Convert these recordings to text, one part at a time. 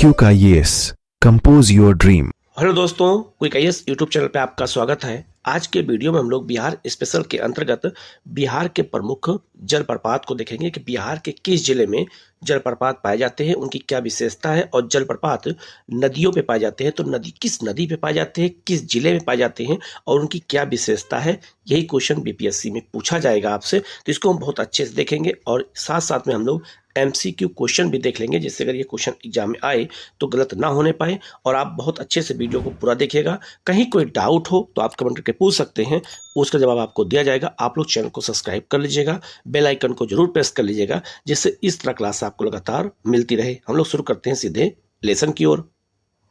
Quick IAS compose your dream. Hello दोस्तों, quick IAS YouTube channel पे आपका स्वागत है। आज के वीडियो में हम लोग बिहार स्पेशल के अंतर्गत बिहार के प्रमुख जलप्रपात को देखेंगे कि बिहार के किस जिले में जलप्रपात पाए जाते हैं, उनकी क्या विशेषता है, और जलप्रपात नदियों पे पाए जाते हैं तो नदी किस नदी पे पाए जाते हैं, किस जिले में पाए जाते हैं और उनकी क्या विशेषता है। यही क्वेश्चन बीपीएससी में पूछा जाएगा आपसे, तो इसको हम बहुत अच्छे से देखेंगे और साथ साथ में हम लोग एमसीक्यू क्वेश्चन भी देख लेंगे, जिससे अगर ये क्वेश्चन एग्जाम में आए तो गलत ना होने पाए। और आप बहुत अच्छे से वीडियो को पूरा देखिएगा। कहीं कोई डाउट हो तो आप कमेंट करके पूछ सकते हैं, उसका जवाब आपको दिया जाएगा। आप लोग चैनल को सब्सक्राइब कर लीजिएगा, बेल आइकन को जरूर प्रेस कर लीजिएगा, जिससे इस तरह क्लास आपको लगातार मिलती रहे। हम लोग शुरू करते हैं सीधे लेसन की ओर।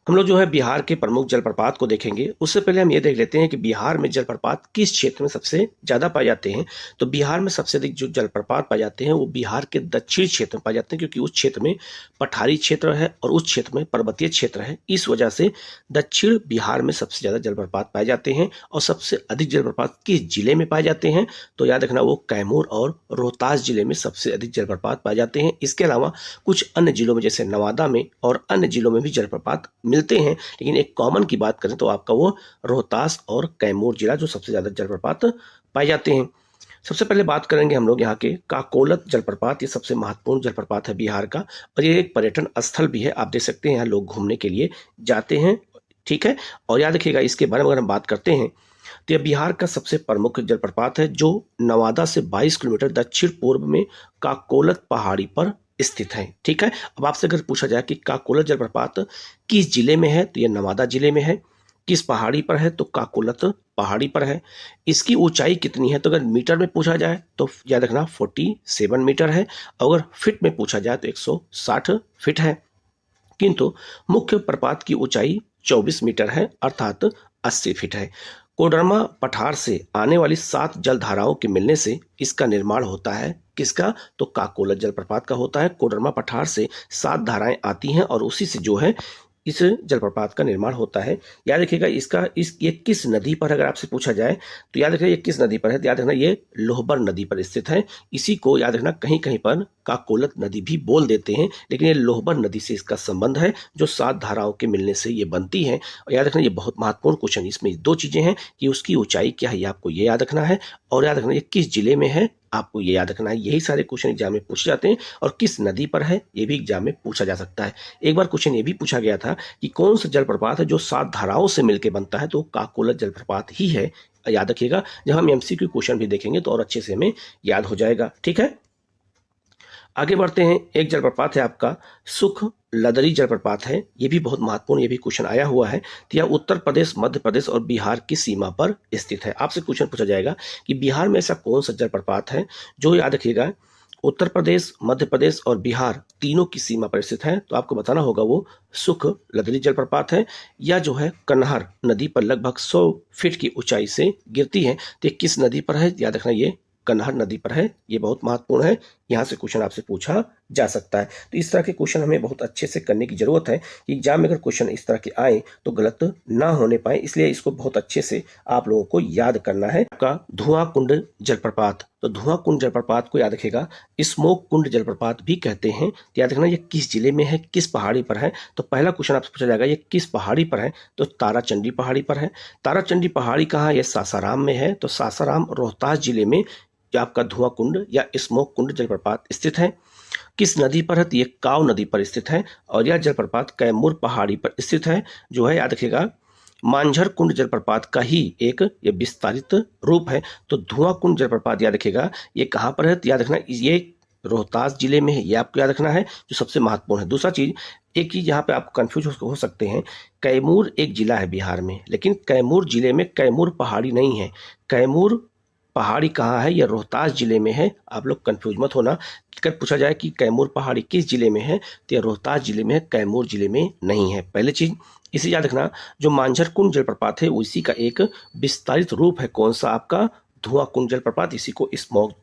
हम लोग जो है बिहार के प्रमुख जलप्रपात को देखेंगे। उससे पहले हम ये देख लेते हैं कि बिहार में जलप्रपात किस क्षेत्र में सबसे ज्यादा पाए जाते हैं। तो बिहार में सबसे अधिक जो जलप्रपात पाए जाते हैं वो बिहार के दक्षिण क्षेत्र में पाए जाते हैं, क्योंकि उस क्षेत्र में पठारी क्षेत्र है और उस क्षेत्र में पर्वतीय क्षेत्र है। इस वजह से दक्षिण बिहार में सबसे ज्यादा जलप्रपात पाए जाते हैं। और सबसे अधिक जलप्रपात किस जिले में पाए जाते हैं, तो याद रखना वो कैमूर और रोहतास जिले में सबसे अधिक जलप्रपात पाए जाते हैं। इसके अलावा कुछ अन्य जिलों में जैसे नवादा में और अन्य जिलों में भी जलप्रपात मिलते हैं, लेकिन एक कॉमन की बात करें तो आपका वो रोहतास और कैमूर जिला जो सबसे ज्यादा जलप्रपात पाए जाते हैं। सबसे पहले बात करेंगे हम लोग यहाँ के काकोलत जलप्रपात। ये सबसे महत्वपूर्ण जलप्रपात है बिहार का, और ये एक पर्यटन स्थल भी है। आप देख सकते हैं यहाँ लोग घूमने के लिए जाते हैं, ठीक है। और याद रखिएगा, इसके बारे में अगर हम बात करते हैं तो यह बिहार का सबसे प्रमुख जलप्रपात है, जो नवादा से 22 किलोमीटर दक्षिण पूर्व में काकोलत पहाड़ी पर स्थित है, ठीक है। अब आपसे अगर पूछा जाए कि काकोलत जलप्रपात किस जिले में है, तो यह नवादा जिले में है। किस पहाड़ी पर है, तो काकोलत पहाड़ी पर है। इसकी ऊंचाई कितनी है, तो अगर मीटर में पूछा जाए तो याद रखना 47 मीटर है। अगर फिट में पूछा जाए तो 160 फीट है। किंतु मुख्य प्रपात की ऊंचाई 24 मीटर है, अर्थात 80 फीट है। कोडरमा पठार से आने वाली 7 जलधाराओं के मिलने से इसका निर्माण होता है। किसका, तो काकोलत जलप्रपात का होता है। कोडरमा पठार से 7 धाराएं आती हैं और उसी से जो है इस जलप्रपात का निर्माण होता है। याद रखिएगा, ये किस नदी पर, अगर आपसे पूछा जाए तो याद रखिएगा ये किस नदी पर है, तो याद रखना ये लोहबर नदी पर स्थित है। इसी को याद रखना कहीं कहीं पर काकोलत नदी भी बोल देते हैं, लेकिन ये लोहबर नदी से इसका संबंध है, जो 7 धाराओं के मिलने से ये बनती है। और याद रखना ये बहुत महत्वपूर्ण क्वेश्चन, इसमें 2 चीजें हैं कि उसकी ऊंचाई क्या है, ये आपको ये याद रखना है, और याद रखना ये किस जिले में है, आपको ये याद रखना है। यही सारे क्वेश्चन एग्जाम में पूछे जाते हैं। और किस नदी पर है, ये भी एग्जाम में पूछा जा सकता है। एक बार क्वेश्चन ये भी पूछा गया था कि कौन सा जलप्रपात है जो 7 धाराओं से मिलकर बनता है, तो काकोलत जलप्रपात ही है। याद रखिएगा, जब हम एमसीक्यू क्वेश्चन भी देखेंगे तो और अच्छे से हमें याद हो जाएगा, ठीक है। आगे बढ़ते हैं। एक जलप्रपात है आपका सुख लदरी जलप्रपात है। ये भी बहुत महत्वपूर्ण, ये भी क्वेश्चन आया हुआ है। तो यह उत्तर प्रदेश, मध्य प्रदेश और बिहार की सीमा पर स्थित है। आपसे क्वेश्चन पूछा जाएगा कि बिहार में ऐसा कौन सा जलप्रपात है जो, याद रखिएगा, उत्तर प्रदेश, मध्य प्रदेश और बिहार तीनों की सीमा पर स्थित है। तो आपको बताना होगा वो सुख लदरी जलप्रपात है, या जो है कन्हार नदी पर लगभग 100 फीट की ऊंचाई से गिरती है। तो ये किस नदी पर है, याद रखना ये कन्हार नदी पर है। ये बहुत महत्वपूर्ण है, यहाँ से क्वेश्चन आपसे पूछा जा सकता है। तो इस तरह के क्वेश्चन हमें बहुत अच्छे से करने की जरूरत है कि एग्जाम में अगर क्वेश्चन इस तरह के आए तो गलत ना होने पाए, इसलिए इसको बहुत अच्छे से आप लोगों को याद करना है। आपका धुआं कुंड जलप्रपात, तो धुआं कुंड जलप्रपात को याद रखेगा स्मोक कुंड जलप्रपात भी कहते हैं। तो याद रखना ये किस जिले में है, किस पहाड़ी पर है। तो पहला क्वेश्चन आपसे पूछा जाएगा ये किस पहाड़ी पर है, तो ताराचंडी पहाड़ी पर है। ताराचंडी पहाड़ी कहाँ है, ये सासाराम में है। तो सासाराम रोहतास जिले में आपका धुआं कुंड या स्मोक कुंड जलप्रपात स्थित है। किस नदी पर है, तो ये काव नदी पर स्थित है। और यह जलप्रपात कैमूर पहाड़ी पर स्थित है, जो है याद रखिएगा मांझर कुंड जलप्रपात का ही एक ये विस्तारित रूप है। तो धुआं कुंड जलप्रपात याद रखिएगा ये कहाँ पर है, तो याद रखना ये रोहतास जिले में है। ये आपको याद रखना है, जो सबसे महत्वपूर्ण है। दूसरा चीज, एक चीज यहाँ पे आप कंफ्यूज हो सकते हैं, कैमूर एक जिला है बिहार में, लेकिन कैमूर जिले में कैमूर पहाड़ी नहीं है। कैमूर पहाड़ी कहाँ है, यह रोहतास जिले में है। आप लोग कंफ्यूज मत होना। अगर पूछा जाए कि कैमूर पहाड़ी किस जिले में है, तो यह रोहतास जिले में है, कैमूर जिले में नहीं है। पहली चीज इसे याद रखना। जो मांझर कुंड जलप्रपात है उसी का एक विस्तारित रूप है, कौन सा, आपका धुआं कुंड जलप्रपात। इसी को स्मोक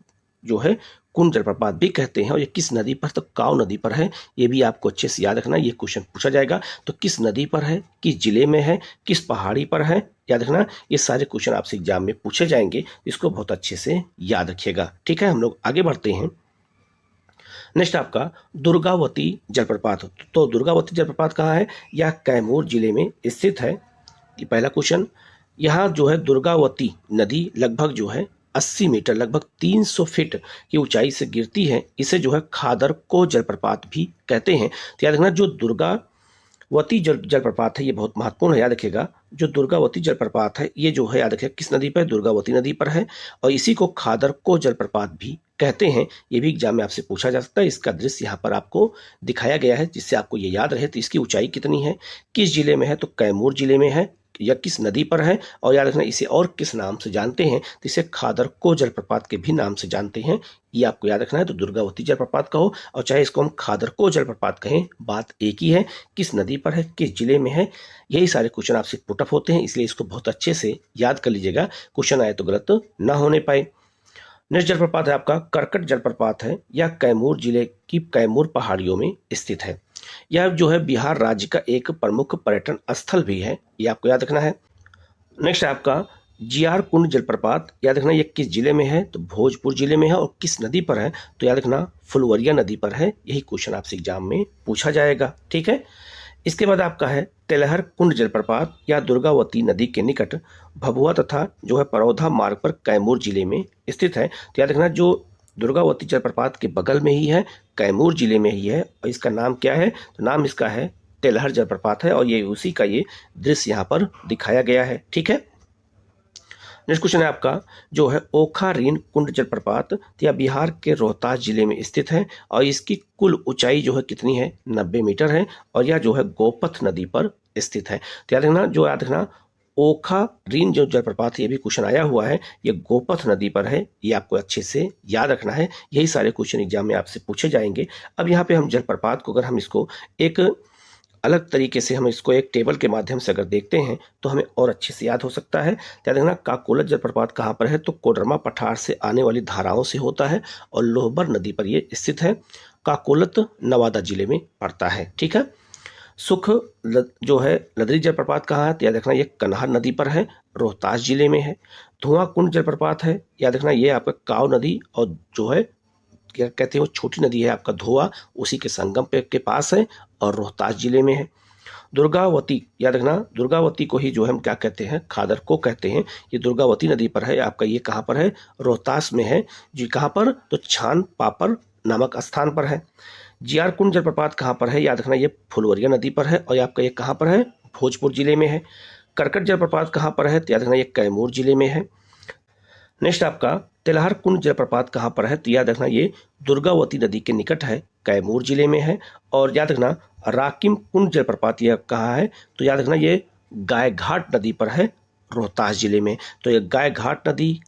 जो है कुंड जलप्रपात भी कहते हैं। और ये किस नदी पर, तो काव नदी पर है। ये भी आपको अच्छे से याद रखना, ये क्वेश्चन पूछा जाएगा। तो किस नदी पर है, किस जिले में है, किस पहाड़ी पर है, याद रखना। ये सारे क्वेश्चन आपसे एग्जाम में पूछे जाएंगे, इसको बहुत अच्छे से याद रखिएगा, ठीक है। हम लोग आगे बढ़ते हैं। नेक्स्ट आपका दुर्गावती जलप्रपात। तो दुर्गावती जलप्रपात कहाँ है? यह कैमूर जिले में स्थित है। ये पहला क्वेश्चन। यहाँ जो है दुर्गावती नदी लगभग जो है 80 मीटर लगभग 300 फीट की ऊंचाई से गिरती है। इसे जो है खादरको जलप्रपात भी कहते हैं। तो याद रखना जो दुर्गावती जलप्रपात है ये बहुत महत्वपूर्ण है, याद रखिएगा। जो दुर्गावती जलप्रपात है ये जो है याद रखिएगा किस नदी पर है? दुर्गावती नदी पर है। और इसी को खादरको जलप्रपात भी कहते हैं। ये भी एग्जाम में आपसे पूछा जा सकता है। इसका दृश्य यहाँ पर आपको दिखाया गया है जिससे आपको ये याद रहे। तो इसकी ऊंचाई कितनी है, किस जिले में है? तो कैमूर जिले में है। या किस नदी पर है? और याद रखना इसे और किस नाम से जानते हैं? तो इसे खादरको जलप्रपात के भी नाम से जानते हैं। ये आपको याद रखना है। तो दुर्गावती जलप्रपात कहो और चाहे इसको हम खादरको जलप्रपात कहें, बात एक ही है। किस नदी पर है, किस जिले में है, यही सारे क्वेश्चन आपसे पुटअप होते हैं। इसलिए इसको बहुत अच्छे से याद कर लीजिएगा, क्वेश्चन आए तो गलत ना होने पाए। नेक्स्ट जलप्रपात है आपका करकट जलप्रपात है। यह कैमूर जिले की कैमूर पहाड़ियों में स्थित है। यह जो है बिहार राज्य का एक प्रमुख पर्यटन स्थल भी है। ये आपको याद रखना है। नेक्स्ट है आपका जियार कुंड जलप्रपात। याद रखना ये किस जिले में है? तो भोजपुर जिले में है। और किस नदी पर है? तो याद रखना फुलवरिया नदी पर है। यही क्वेश्चन आपसे एग्जाम में पूछा जाएगा, ठीक है। इसके बाद आपका है तेलहर कुंड जलप्रपात। या दुर्गावती नदी के निकट भभुआ तथा जो है परौधा मार्ग पर कैमूर जिले में स्थित है। तो याद रखना जो दुर्गावती जलप्रपात के बगल में ही है, कैमूर जिले में ही है। और इसका नाम क्या है? तो नाम इसका है तेलहर जलप्रपात है। और ये उसी का ये दृश्य यहाँ पर दिखाया गया है, ठीक है। नेक्स्ट क्वेश्चन है आपका जो है ओखा रीन कुंड जलप्रपात। यह बिहार के रोहतास जिले में स्थित है। और इसकी कुल ऊंचाई जो है कितनी है? 90 मीटर है। और यह जो है गोपथ नदी पर स्थित है। तो याद रखना जो याद रखना ओखा रीन जो जलप्रपात है ये भी क्वेश्चन आया हुआ है, ये गोपथ नदी पर है। ये आपको अच्छे से याद रखना है। यही सारे क्वेश्चन एग्जाम में आपसे पूछे जाएंगे। अब यहाँ पे हम जलप्रपात को अगर हम इसको एक अलग तरीके से हम इसको एक टेबल के माध्यम से अगर देखते हैं तो हमें और अच्छे से याद हो सकता है। याद रखना काकोलत जलप्रपात कहाँ पर है? तो कोडरमा पठार से आने वाली धाराओं से होता है और लोहबर नदी पर ये स्थित है। काकोलत नवादा जिले में पड़ता है, ठीक है। सुख जो है लदरी जलप्रपात कहाँ है? तो याद रखना ये कन्हार नदी पर है, रोहतास जिले में है। धुआं कुंड जलप्रपात है। याद रखना ये आपका काव नदी और जो है क्या कहते हैं वो छोटी नदी है आपका धोआ, उसी के संगम पे के पास है और रोहतास जिले में है। दुर्गावती, याद रखना दुर्गावती को ही जो हम क्या कहते हैं? खादर को कहते हैं। ये दुर्गावती नदी पर है आपका। ये कहाँ पर है? रोहतास में है जी। कहाँ पर? तो छान पापर नामक स्थान पर है। जियार कुंड जलप्रपात कहाँ पर है? याद रखना ये फुलवरिया नदी पर है। और आपका ये कहाँ पर है? भोजपुर जिले में है। करकट जलप्रपात कहाँ पर है? तो याद रखना ये कैमूर जिले में है। नेक्स्ट आपका तेलहर कुंड जलप्रपात कहाँ पर है? तो याद रखना ये दुर्गावती नदी के निकट है, कैमूर जिले में है। और याद रखना राकिम कुंड जलप्रपात यह कहाँ है? तो याद रखना ये गायघाट नदी पर है, रोहतास जिले में। तो ये गायघाट नदी,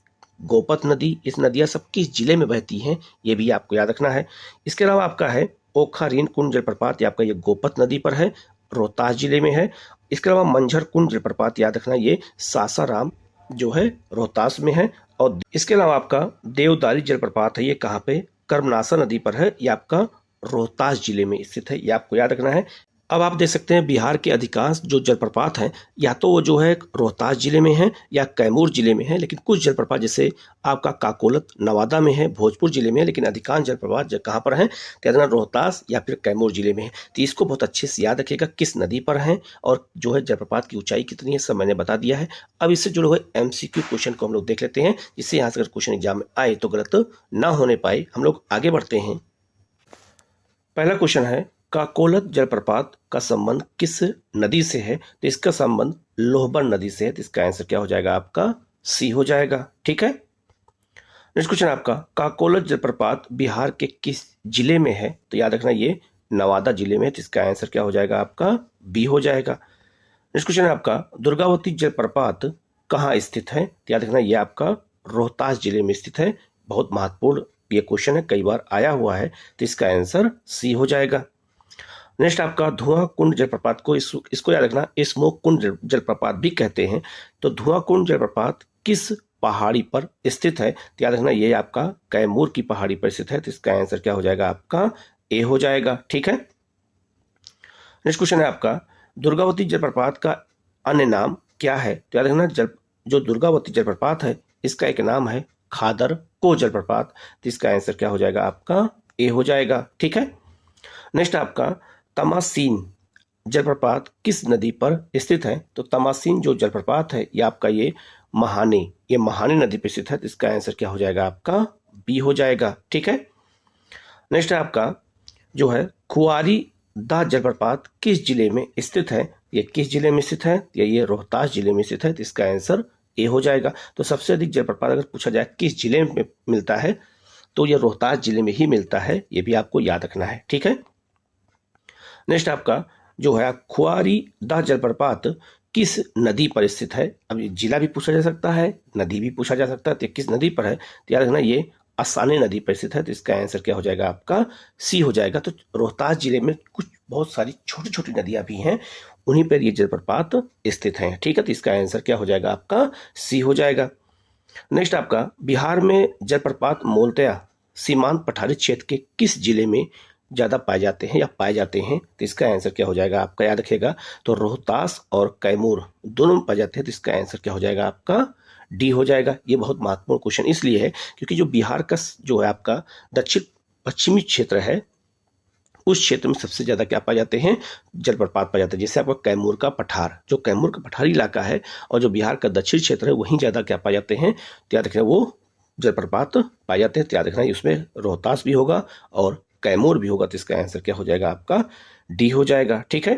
गोपथ नदी, इस नदियाँ सब किस जिले में बहती हैं ये भी आपको याद रखना है। इसके अलावा आपका है ओखा रीन कुंड जलप्रपात। ये आपका ये गोपथ नदी पर है, रोहतास जिले में है। इसके अलावा मंझर कुंड जलप्रपात याद रखना ये सासाराम जो है रोहतास में है। और इसके अलावा आपका देवदारी जलप्रपात है, ये कहाँ पे? कर्मनासा नदी पर है। ये आपका रोहतास जिले में स्थित है। ये आपको याद रखना है। अब आप देख सकते हैं बिहार के अधिकांश जो जलप्रपात हैं या तो वो जो है रोहतास जिले में है या कैमूर जिले में है। लेकिन कुछ जलप्रपात जैसे आपका काकोलत नवादा में है, भोजपुर जिले में है। लेकिन अधिकांश जलप्रपात कहाँ पर हैं? तो रोहतास या फिर कैमूर जिले में है। तो इसको बहुत अच्छे से याद रखिएगा किस नदी पर है और जो है जलप्रपात की ऊंचाई कितनी है, सब मैंने बता दिया है। अब इससे जुड़े हुए MCQ क्वेश्चन को हम लोग देख लेते हैं, जिससे यहाँ से अगर क्वेश्चन एग्जाम में आए तो गलत ना होने पाए। हम लोग आगे बढ़ते हैं। पहला क्वेश्चन है काकोलत जलप्रपात का संबंध किस नदी से है? तो इसका संबंध लोहबर नदी से है। तो इसका आंसर क्या हो जाएगा? आपका C हो जाएगा, ठीक है। नेक्स्ट क्वेश्चन आपका काकोलत जलप्रपात बिहार के किस जिले में है? तो याद रखना ये नवादा जिले में है। तो इसका आंसर क्या हो जाएगा? आपका B हो जाएगा। नेक्स्ट क्वेश्चन है आपका दुर्गावती जलप्रपात कहाँ स्थित है? तो याद रखना ये आपका रोहतास जिले में स्थित है। बहुत महत्वपूर्ण ये क्वेश्चन है, कई बार आया हुआ है। तो इसका आंसर C हो जाएगा। नेक्स्ट आपका धुआं कुंड जलप्रपात को इसको याद रखना स्मोक कुंड जलप्रपात भी कहते हैं। तो धुआं कुंड जलप्रपात किस पहाड़ी पर स्थित है? तो याद रखना ये आपका कैमूर की पहाड़ी पर स्थित है। तो इसका आंसर क्या हो जाएगा? आपका A हो जाएगा, ठीक है। नेक्स्ट क्वेश्चन है आपका दुर्गावती जलप्रपात का अन्य नाम क्या है? तो याद रखना जो दुर्गावती जलप्रपात है इसका एक नाम है खादरको जलप्रपात। तो इसका आंसर क्या हो जाएगा? आपका ए हो जाएगा। ठीक है। नेक्स्ट आपका तमासीन जलप्रपात किस नदी पर स्थित है? तो तमासीन जो जलप्रपात है ये आपका ये महाने नदी पर स्थित है, तो इसका आंसर क्या हो जाएगा आपका? बी हो जाएगा। ठीक है। नेक्स्ट है आपका जो है खुआरी दा जलप्रपात किस जिले में स्थित है? ये किस जिले में स्थित है? ये रोहतास जिले में स्थित है, तो इसका आंसर ए हो जाएगा। तो सबसे अधिक जलप्रपात अगर पूछा जाए किस जिले में मिलता है तो ये रोहतास जिले में ही मिलता है, ये भी आपको याद रखना है। ठीक है। नेक्स्ट आपका जो है खुआरी दा जलप्रपात किस नदी पर स्थित है? अब ये जिला भी पूछा जा सकता है, नदी भी पूछा जा सकता है, तो किस नदी पर है? तो याद रखना ये असाने नदी पर स्थित है, तो इसका आंसर क्या हो जाएगा आपका? सी हो जाएगा। तो रोहतास जिले में कुछ बहुत सारी छोटी छोटी नदियां भी हैं, उन्हीं पर ये जलप्रपात स्थित हैं। ठीक है। तो इसका आंसर क्या हो जाएगा आपका? सी हो जाएगा। नेक्स्ट आपका बिहार में जलप्रपात मूलतया सीमांत पठारी क्षेत्र के किस जिले में ज्यादा पाए जाते हैं या पाए जाते हैं? तो इसका आंसर क्या हो जाएगा आपका? याद रखिएगा, तो रोहतास और कैमूर दोनों में पाए जाते हैं, तो इसका आंसर क्या हो जाएगा आपका? डी हो जाएगा। ये बहुत महत्वपूर्ण क्वेश्चन इसलिए है क्योंकि जो बिहार का जो है आपका दक्षिण पश्चिमी क्षेत्र है, उस क्षेत्र में सबसे ज्यादा क्या पाए जाते हैं? जलप्रपात पाए जाते हैं। जैसे आपका कैमूर का पठार, जो कैमूर का पठारी इलाका है और जो बिहार का दक्षिण क्षेत्र है, वहीं ज्यादा क्या पाए जाते हैं? तो याद रखना वो जलप्रपात पाए जाते हैं। तो याद रखना उसमें रोहतास भी होगा और कैमूर भी होगा, तो इसका आंसर क्या हो जाएगा आपका? डी हो जाएगा। ठीक है।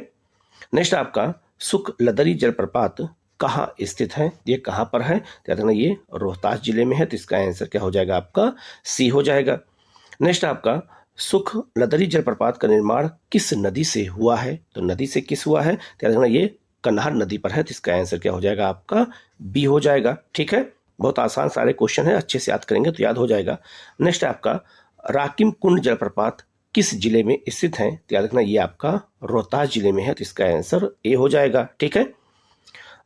नेक्स्ट आपका सुख लदरी जलप्रपात कहाँ स्थित है? ये कहाँ पर है? तो याद रखना ये रोहतास जिले में है, तो इसका आंसर क्या हो जाएगा आपका? सी हो जाएगा। नेक्स्ट आपका सुख लदरी जलप्रपात का निर्माण किस नदी से हुआ है? तो नदी से किस हुआ है? तो याद रखना ये कन्हार नदी पर है, तो इसका आंसर क्या हो जाएगा आपका? बी हो जाएगा। ठीक है। बहुत आसान सारे क्वेश्चन है, अच्छे से याद करेंगे तो याद हो जाएगा। नेक्स्ट आपका राकिम कुंड जलप्रपात किस जिले में स्थित है? तो याद रखना ये आपका रोहतास जिले में है, तो इसका आंसर ए हो जाएगा। ठीक है।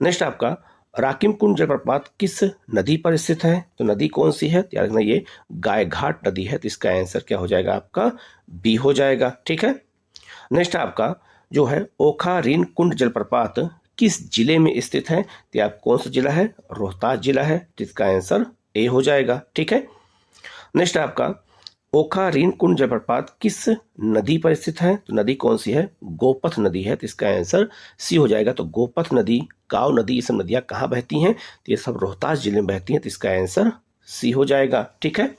नेक्स्ट आपका राकिम कुंड जलप्रपात किस नदी पर स्थित है? तो नदी कौन सी है? तो याद रखना ये गायघाट नदी है, तो इसका आंसर क्या हो जाएगा आपका? बी हो जाएगा। ठीक है। नेक्स्ट आपका जो है ओखा रीन कुंड जलप्रपात किस जिले में स्थित है? तो आप कौन सा जिला है? रोहतास जिला है, तो इसका आंसर ए हो जाएगा। ठीक है। नेक्स्ट आपका ओखा रीन कुंड जलप्रपात किस नदी पर स्थित है? तो नदी कौन सी है? गोपथ नदी है, तो इसका आंसर सी हो जाएगा। तो गोपथ नदी, काव नदी, ये सब नदियां कहाँ बहती हैं? तो ये सब रोहतास जिले में बहती हैं, तो इसका आंसर सी हो जाएगा। ठीक है।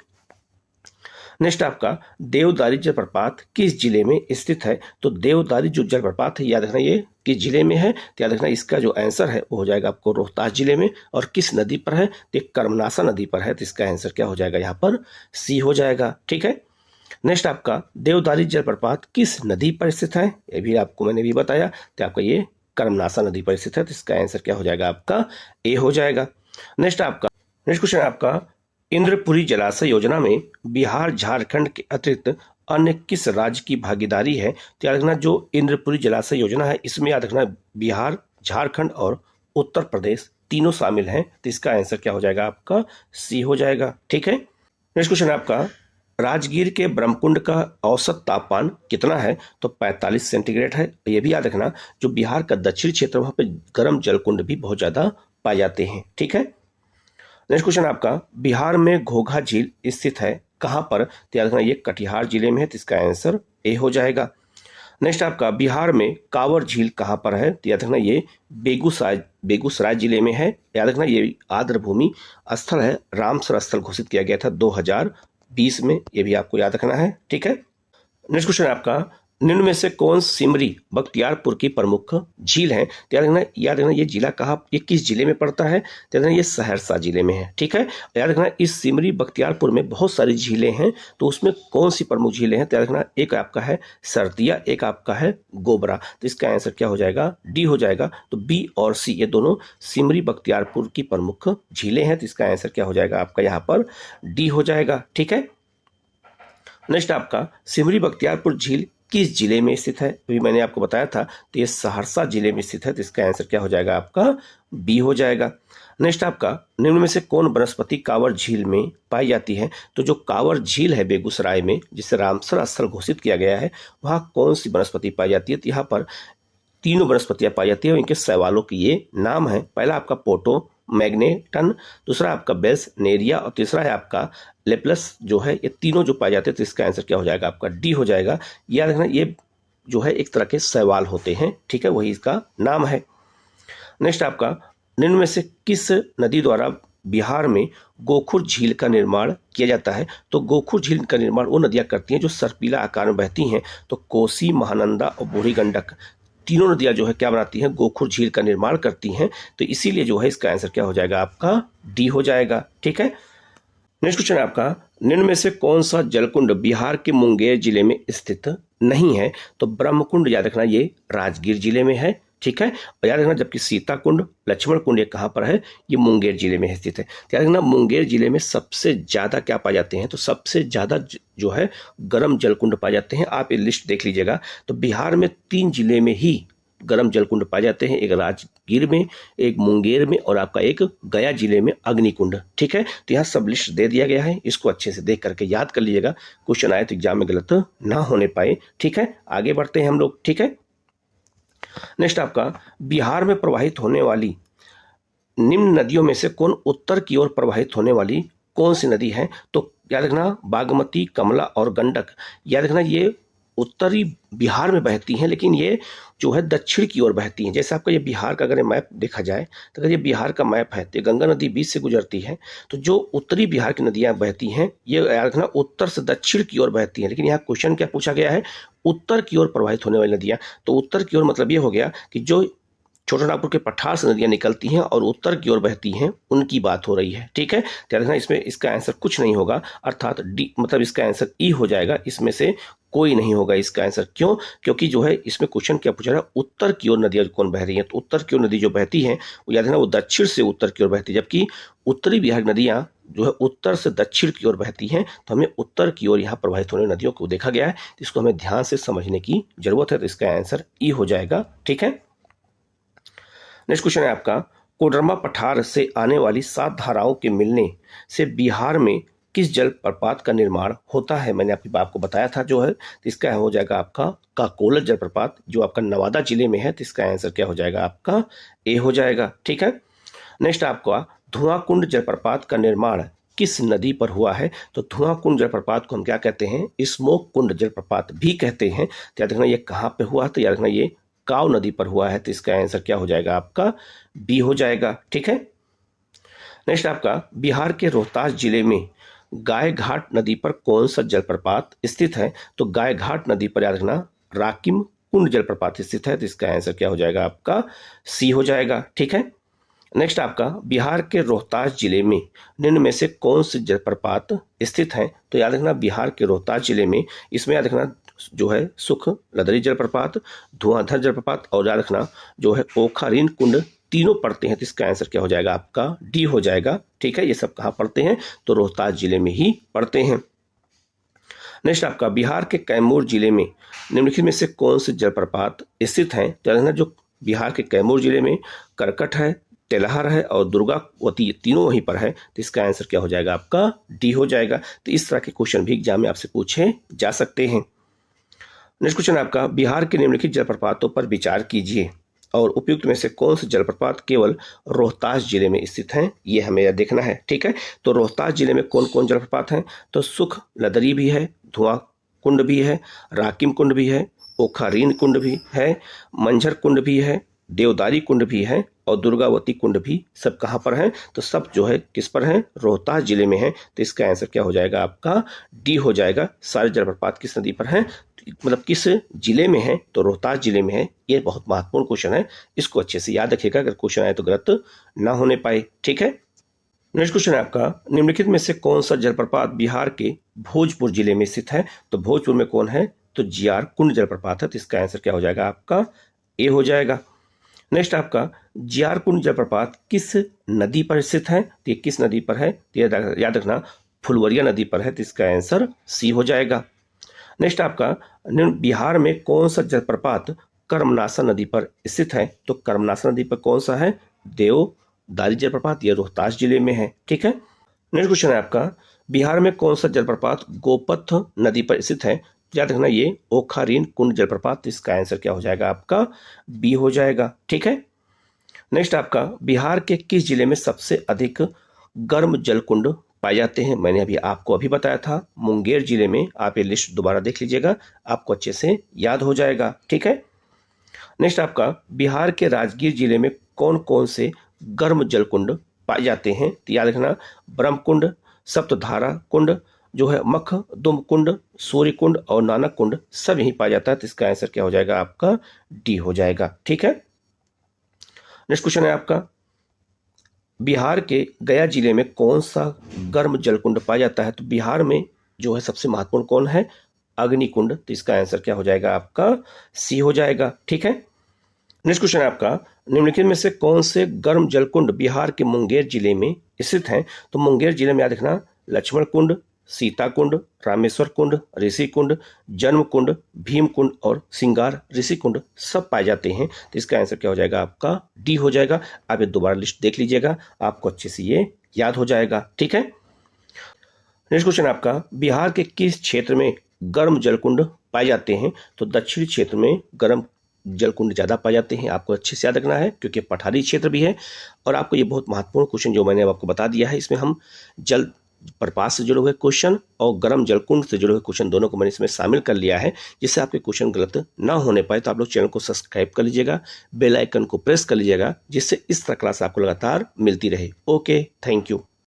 नेक्स्ट आपका देवदारी जलप्रपात किस जिले में स्थित है? तो देवदारी जो जलप्रपात है, याद रखना ये किस जिले में है? तो याद रखना इसका जो आंसर है वो हो जाएगा आपको रोहतास जिले में। और किस नदी पर है? तो कर्मनासा नदी पर है, तो इसका आंसर क्या हो जाएगा यहाँ पर? सी हो जाएगा। ठीक है। नेक्स्ट आपका देवदारी जलप्रपात किस नदी पर स्थित है? ये भी आपको मैंने भी बताया, तो आपका ये कर्मनासा नदी पर स्थित है, तो इसका आंसर क्या हो जाएगा आपका? ए हो जाएगा। नेक्स्ट क्वेश्चन आपका इंद्रपुरी जलाशय योजना में बिहार झारखंड के अतिरिक्त अन्य किस राज्य की भागीदारी है? तो याद रखना जो इंद्रपुरी जलाशय योजना है इसमें याद रखना बिहार, झारखंड और उत्तर प्रदेश तीनों शामिल हैं, तो इसका आंसर क्या हो जाएगा आपका? सी हो जाएगा। ठीक है। नेक्स्ट क्वेश्चन आपका राजगीर के ब्रह्मकुंड का औसत तापमान कितना है? तो 45 सेंटीग्रेड है। ये भी याद रखना जो बिहार का दक्षिणी क्षेत्र वहां पे गर्म जलकुंड भी बहुत ज्यादा पाए जाते हैं। ठीक है। नेक्स्ट क्वेश्चन आपका बिहार में घोघा झील स्थित है कहां पर? तो याद रखना ये कटिहार जिले में है, तो इसका आंसर ए हो जाएगा। नेक्स्ट आपका बिहार में कांवर झील कहां पर है? तो याद रखना ये बेगूसराय जिले में है। याद रखना ये आर्द्र भूमि स्थल है, रामसर स्थल घोषित किया गया था 2020 में, ये भी आपको याद रखना है। ठीक है। नेक्स्ट क्वेश्चन आपका निम्न में से कौन सिमरी बख्तियारपुर की प्रमुख झील है? तो याद रखना ये जिला कहाँ, ये किस जिले में पड़ता है? तो याद रखना ये सहरसा जिले में है। ठीक है। याद रखना इस सिमरी बख्तियारपुर में बहुत सारी झीलें हैं, तो उसमें कौन सी प्रमुख झीलें हैं? तो याद रखना एक आपका है सरतिया, एक आपका है गोबरा, तो इसका आंसर क्या हो जाएगा? डी हो जाएगा। तो बी और सी ये दोनों सिमरी बख्तियारपुर की प्रमुख झीलें हैं, तो इसका आंसर क्या हो जाएगा आपका यहाँ पर? डी हो जाएगा। ठीक है। नेक्स्ट आपका सिमरी बख्तियारपुर झील किस जिले में स्थित है? अभी मैंने आपको बताया था, तो ये सहरसा जिले में स्थित है, तो इसका आंसर क्या हो जाएगा आपका? बी हो जाएगा। नेक्स्ट आपका निम्न में से कौन वनस्पति कांवर झील में पाई जाती है? तो जो कांवर झील है बेगूसराय में, जिसे रामसर स्थल घोषित किया गया है, वहां कौन सी वनस्पति पाई जाती है? तो यहाँ पर तीनों वनस्पतियां पाई जाती है, इनके सवालों के ये नाम है। पहला आपका पोटो मैग्नेटन, दूसरा आपका बेल्स नेरिया और तीसरा है आपका लेप्लस जो है। ये तीनों जो पाए जाते हैं तो इसका आंसर क्या हो जाएगा आपका डी हो जाएगा। याद रखना ये जो है एक तरह के सवाल होते हैं, ठीक है, वही इसका नाम है। नेक्स्ट आपका निम्न में से किस नदी द्वारा बिहार में गोखुर झील का निर्माण किया जाता है? तो गोखुर झील का निर्माण वो नदियां करती हैं जो सर्पीला आकार में बहती हैं। तो कोसी, महानंदा और बूढ़ी गंडक तीनों नदियां जो है क्या बनाती हैं? गोखुर झील का निर्माण करती हैं। तो इसीलिए जो है इसका आंसर क्या हो जाएगा आपका डी हो जाएगा, ठीक है। नेक्स्ट क्वेश्चन है आपका निम्न में से कौन सा जलकुंड बिहार के मुंगेर जिले में स्थित नहीं है? तो ब्रह्मकुंड याद रखना ये राजगीर जिले में है, ठीक है। और याद रखना जबकि सीता कुंड, लक्ष्मण कुंड ये कहाँ पर है? ये मुंगेर जिले में स्थित है। तो याद रखना मुंगेर जिले में सबसे ज्यादा क्या पाए जाते हैं? तो सबसे ज्यादा जो है गर्म जलकुंड पाए जाते हैं। आप ये लिस्ट देख लीजिएगा। तो बिहार में 3 जिले में ही गर्म जलकुंड पाए जाते हैं, एक राजगीर में, एक मुंगेर में और आपका एक गया जिले में अग्निकुंड, ठीक है। तो यहाँ सब लिस्ट दे दिया गया है, इसको अच्छे से देख करके याद कर लीजिएगा, क्वेश्चन आए तो एग्जाम में गलत ना होने पाए, ठीक है। आगे बढ़ते हैं हम लोग, ठीक है। नेक्स्ट आपका बिहार में प्रवाहित होने वाली निम्न नदियों में से कौन उत्तर की ओर प्रवाहित होने वाली कौन सी नदी है? तो याद रखना बागमती, कमला और गंडक। याद रखना ये उत्तरी बिहार में बहती हैं, लेकिन ये जो है दक्षिण की ओर बहती हैं। जैसे आपका ये बिहार का अगर ये मैप देखा जाए तो अगर ये बिहार का मैप है तो ये गंगा नदी बीच से गुजरती है। तो जो उत्तरी बिहार की नदियां बहती हैं ये याद रखना उत्तर से दक्षिण की ओर बहती हैं। लेकिन यहाँ क्वेश्चन क्या पूछा गया है? उत्तर की ओर प्रवाहित होने वाली नदियां। तो उत्तर की ओर मतलब ये हो गया कि जो छोटानागपुर के पठार से नदियां निकलती हैं और उत्तर की ओर बहती हैं, उनकी बात हो रही है, ठीक है। तो याद रखना इसमें इसका आंसर कुछ नहीं होगा, अर्थात डी, मतलब इसका आंसर ई हो जाएगा। इसमें से कोई नहीं होगा इसका आंसर। क्यों? क्योंकि जो है इसमें क्वेश्चन क्या पूछा रहा है? उत्तर की ओर नदियां कौन बह रही हैं? तो उत्तर की ओर नदी जो बहती है वो याद रखना वो दक्षिण से उत्तर की ओर बहती है, जबकि उत्तरी बिहार नदियां जो है उत्तर से दक्षिण की ओर बहती हैं। तो हमें उत्तर की ओर यहाँ प्रवाहित होने नदियों को देखा गया है, तो इसको हमें ध्यान से समझने की जरूरत है। तो इसका आंसर ई हो जाएगा, ठीक है। नेक्स्ट क्वेश्चन है आपका कोडरमा पठार से आने वाली 7 धाराओं के मिलने से बिहार में किस जल प्रपात का निर्माण होता है? मैंने आपको बताया था जो है, तो इसका हो जाएगा आपका काकोलत जलप्रपात जो आपका नवादा जिले में है। तो इसका आंसर क्या हो जाएगा आपका ए हो जाएगा, ठीक है। नेक्स्ट आपका धुआंकुंड जलप्रपात का निर्माण किस नदी पर हुआ है? तो धुआंकुंड जलप्रपात को हम क्या कहते हैं? स्मोक कुंड जलप्रपात भी कहते हैं। तो याद रखना ये कहाँ पे हुआ? तो याद रखना ये काव नदी पर हुआ है। तो इसका आंसर क्या हो जाएगा आपका बी हो जाएगा, ठीक है। नेक्स्ट आपका बिहार के रोहतास जिले में गाय घाट नदी पर कौन सा जलप्रपात स्थित है? तो गाय घाट नदी पर याद रखना राकिम कुंड जलप्रपात स्थित है। तो इसका आंसर क्या हो जाएगा आपका सी हो जाएगा, ठीक है। नेक्स्ट आपका बिहार के रोहतास जिले में निम्न में से कौन से जलप्रपात स्थित हैं? तो याद रखना बिहार के रोहतास जिले में इसमें याद रखना जो है सुख लदरी जलप्रपात, धुआंधर जलप्रपात और याद रखना जो है ओखारीन कुंड तीनों पड़ते हैं। तो इसका आंसर क्या हो जाएगा आपका डी हो जाएगा, ठीक है। ये सब कहाँ पड़ते हैं? तो रोहतास जिले में ही पड़ते हैं। नेक्स्ट आपका बिहार के कैमूर जिले में निम्नलिखित में से कौन से जलप्रपात स्थित हैं? तो याद रखना जो बिहार के कैमूर जिले में करकट है, तेलहर है और दुर्गावती तीनों वहीं पर है। तो इसका आंसर क्या हो जाएगा आपका डी हो जाएगा। तो इस तरह के क्वेश्चन भी एग्जाम में आपसे पूछे जा सकते हैं। नेक्स्ट क्वेश्चन आपका बिहार के निम्नलिखित जलप्रपातों पर विचार कीजिए और उपयुक्त में से कौन से जलप्रपात केवल रोहतास जिले में स्थित हैं? ये हमें देखना है, ठीक है। तो रोहतास जिले में कौन कौन जलप्रपात हैं? तो सुख लदरी भी है, धुआं कुंड भी है, राकिम कुंड भी है, ओखारीन कुंड भी है, मंझर कुंड भी है, देवदारी कुंड भी है और दुर्गावती कुंड भी। सब कहाँ पर है? तो सब जो है किस पर है? रोहतास जिले में है। तो इसका आंसर क्या हो जाएगा आपका डी हो जाएगा। सारे जलप्रपात किस नदी पर हैं, मतलब किस जिले में है? तो रोहतास जिले में है। ये बहुत महत्वपूर्ण क्वेश्चन है, इसको अच्छे से याद रखिएगा, अगर क्वेश्चन आए तो गलत ना होने पाए, ठीक है। नेक्स्ट क्वेश्चन है आपका निम्नलिखित में से कौन सा जलप्रपात बिहार के भोजपुर जिले में स्थित है? तो भोजपुर में कौन है? तो जियार कुंड जलप्रपात है। तो इसका आंसर क्या हो जाएगा आपका ए हो जाएगा। नेक्स्ट आपका जियार कुंड जलप्रपात किस नदी पर स्थित है? तो ये किस नदी पर है? तो याद रखना फुलवरिया नदी पर है। तो इसका आंसर सी हो जाएगा। नेक्स्ट आपका बिहार में कौन सा जलप्रपात कर्मनासा नदी पर स्थित है? तो कर्मनासा नदी पर कौन सा है? देवदारी जलप्रपात, ये रोहतास जिले में है, ठीक है। नेक्स्ट क्वेश्चन है आपका बिहार में कौन सा जलप्रपात गोपथ नदी पर स्थित है? याद रखना ये ओखारीन कुंड जलप्रपात। इसका आंसर क्या हो जाएगा आपका बी हो जाएगा, ठीक है। नेक्स्ट आपका बिहार के किस जिले में सबसे अधिक गर्म जलकुंड पाए जाते हैं? मैंने आपको बताया था मुंगेर जिले में। आप ये लिस्ट दोबारा देख लीजिएगा, आपको अच्छे से याद हो जाएगा। ठीक है। नेक्स्ट आपका बिहार के राजगीर जिले में कौन कौन से गर्म जलकुंड पाए जाते हैं? तो याद रखना, ब्रह्मकुंड, सप्तधारा कुंड, जो है मखदुम कुंड, सूर्य कुंड और नानक कुंड, सब यहीं पाया जाता है। तो इसका आंसर क्या हो जाएगा? आपका डी हो जाएगा। ठीक है। नेक्स्ट क्वेश्चन है आपका, बिहार के गया जिले में कौन सा गर्म जलकुंड पाया जाता है? तो बिहार में जो है सबसे महत्वपूर्ण कौन है? अग्निकुंड। तो इसका आंसर क्या हो जाएगा? आपका सी हो जाएगा। ठीक है। नेक्स्ट क्वेश्चन है आपका, निम्नलिखित में से कौन से गर्म जलकुंड बिहार के मुंगेर जिले में स्थित हैं? तो मुंगेर जिले में याद रखना, लक्ष्मण कुंड, सीता कुंड, रामेश्वर कुंड, ऋषि कुंड, जन्म कुंड, भीम कुंड और सिंगार ऋषि कुंड सब पाए जाते हैं। तो इसका आंसर क्या हो जाएगा? आपका डी हो जाएगा। आप ये दोबारा लिस्ट देख लीजिएगा, आपको अच्छे से ये याद हो जाएगा। ठीक है। नेक्स्ट क्वेश्चन आपका, बिहार के किस क्षेत्र में गर्म जलकुंड पाए जाते हैं? तो दक्षिणी क्षेत्र में गर्म जलकुंड ज्यादा पाए जाते हैं। आपको अच्छे से याद रखना है क्योंकि पठारी क्षेत्र भी है। और आपको ये बहुत महत्वपूर्ण क्वेश्चन जो मैंने आपको बता दिया है, इसमें हम जल प्रपात से जुड़े हुए क्वेश्चन और गर्म जलकुंड से जुड़े हुए क्वेश्चन दोनों को मैंने इसमें शामिल कर लिया है, जिससे आपके क्वेश्चन गलत ना होने पाए। तो आप लोग चैनल को सब्सक्राइब कर लीजिएगा, बेल आइकन को प्रेस कर लीजिएगा, जिससे इस तरह क्लास आपको लगातार मिलती रहे। Okay, thank you.